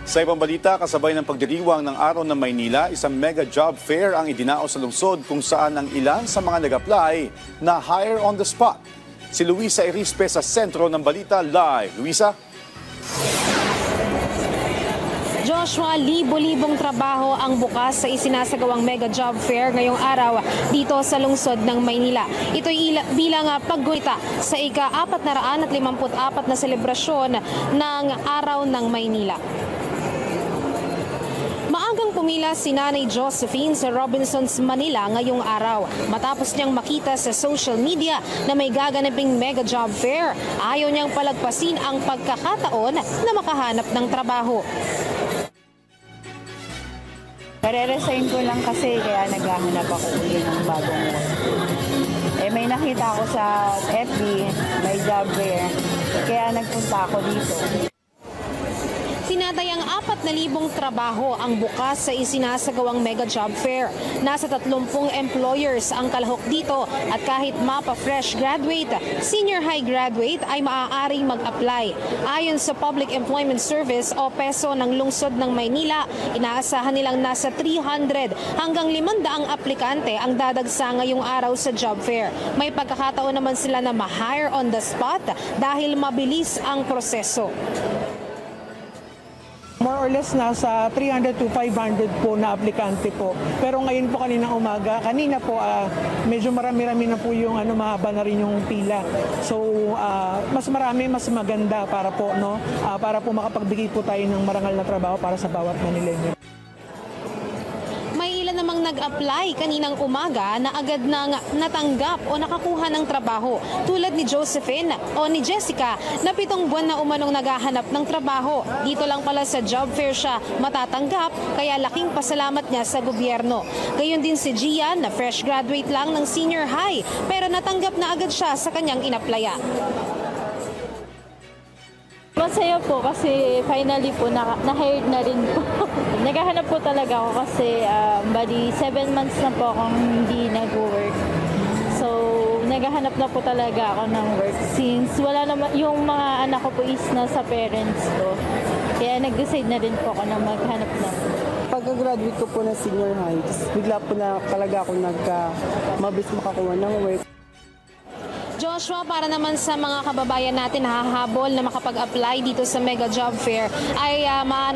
Sa ibang balita, kasabay ng pagdiriwang ng Araw ng Maynila, isang mega job fair ang idinao sa lungsod kung saan ang ilan sa mga nag-apply na hire on the spot. Si Luisa Erispe sa sentro ng balita live. Luisa? Joshua, libo-libong trabaho ang bukas sa isinasagawang mega job fair ngayong araw dito sa lungsod ng Maynila. Ito'y bilang paggunita sa ika-454 na selebrasyon ng Araw ng Maynila. Maagang pumila si Nanay Josephine sa Robinsons, Manila ngayong araw. Matapos niyang makita sa social media na may gaganaping mega job fair, ayaw niyang palagpasin ang pagkakataon na makahanap ng trabaho. Nare-resign ko lang kasi kaya naghahanap ako ulit ng bagong work. May nakita ako sa FB, may job fair, kaya nagpunta ako dito. Tinatayang 4,000 trabaho ang bukas sa isinasagawang mega job fair. Nasa 30 employers ang kalahok dito at kahit mapa fresh graduate, senior high graduate ay maaaring mag-apply. Ayon sa Public Employment Service o PESO ng lungsod ng Maynila, inaasahan nilang nasa 300 hanggang 500 aplikante ang dadagsa ngayong araw sa job fair. May pagkakataon naman sila na ma-hire on the spot dahil mabilis ang proseso. More or less nasa 300 to 500 po na aplikante po. Pero ngayon po kaninang umaga, kanina po medyo marami-rami na po yung mahaba na rin yung pila. So mas marami, mas maganda para po para po makapagbigay po tayo ng marangal na trabaho para sa bawat Manileño. May ilan namang nag-apply kaninang umaga na agad nang natanggap o nakakuha ng trabaho. Tulad ni Josephine o ni Jessica na 7 buwan na umanong naghahanap ng trabaho. Dito lang pala sa job fair siya matatanggap kaya laking pasalamat niya sa gobyerno. Gayon din si Gian na fresh graduate lang ng senior high pero natanggap na agad siya sa kanyang inapplya. Masaya po kasi finally po na-hired na rin po. Naghahanap po talaga ako kasi bali 7 months na po akong hindi nag-work. So, naghahanap na po talaga ako ng work since wala naman, yung mga anak ko po is nasa parents ko. Kaya nag-decide na rin po ako na maghanap ng work. Pagka-graduate ko po ng senior high, bigla po na talaga ako mabilis makakuha ng work. Joshua, para naman sa mga kababayan natin hahabol na makapag-apply dito sa Mega Job Fair ay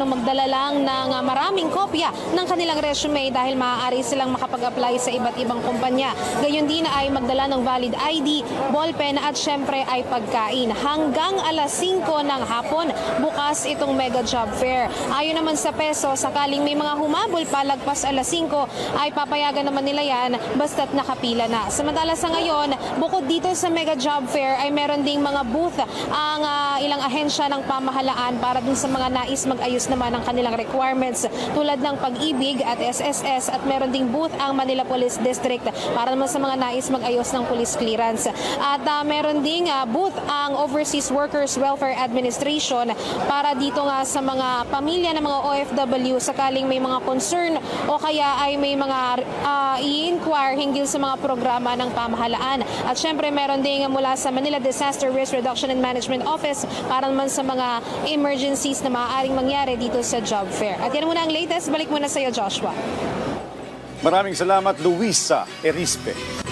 magdala lang ng maraming kopya ng kanilang resume dahil maaari silang makapag-apply sa iba't ibang kumpanya. Gayon din ay magdala ng valid ID, ballpen at syempre ay pagkain. Hanggang alas 5 ng hapon, bukas itong Mega Job Fair. Ayon naman sa PESO, sakaling may mga humabol pa lagpas alas 5 ay papayagan naman nila yan basta't nakapila na. Samantala sa ngayon, bukod dito sa Mega Job Fair ay meron ding mga booth ang ilang ahensya ng pamahalaan para dun sa mga nais mag-ayos naman ng kanilang requirements tulad ng Pag-ibig at SSS at meron ding booth ang Manila Police District para naman sa mga nais mag-ayos ng police clearance. At meron ding booth ang Overseas Workers Welfare Administration para dito nga sa mga pamilya ng mga OFW sakaling may mga concern o kaya ay may mga i-inquire hinggil sa mga programa ng pamahalaan. At syempre meron ding mula sa Manila Disaster Risk Reduction and Management Office para naman sa mga emergencies na maaaring mangyari dito sa job fair. At yan muna ang latest. Balik muna sa iyo, Joshua. Maraming salamat, Luisa Erispe.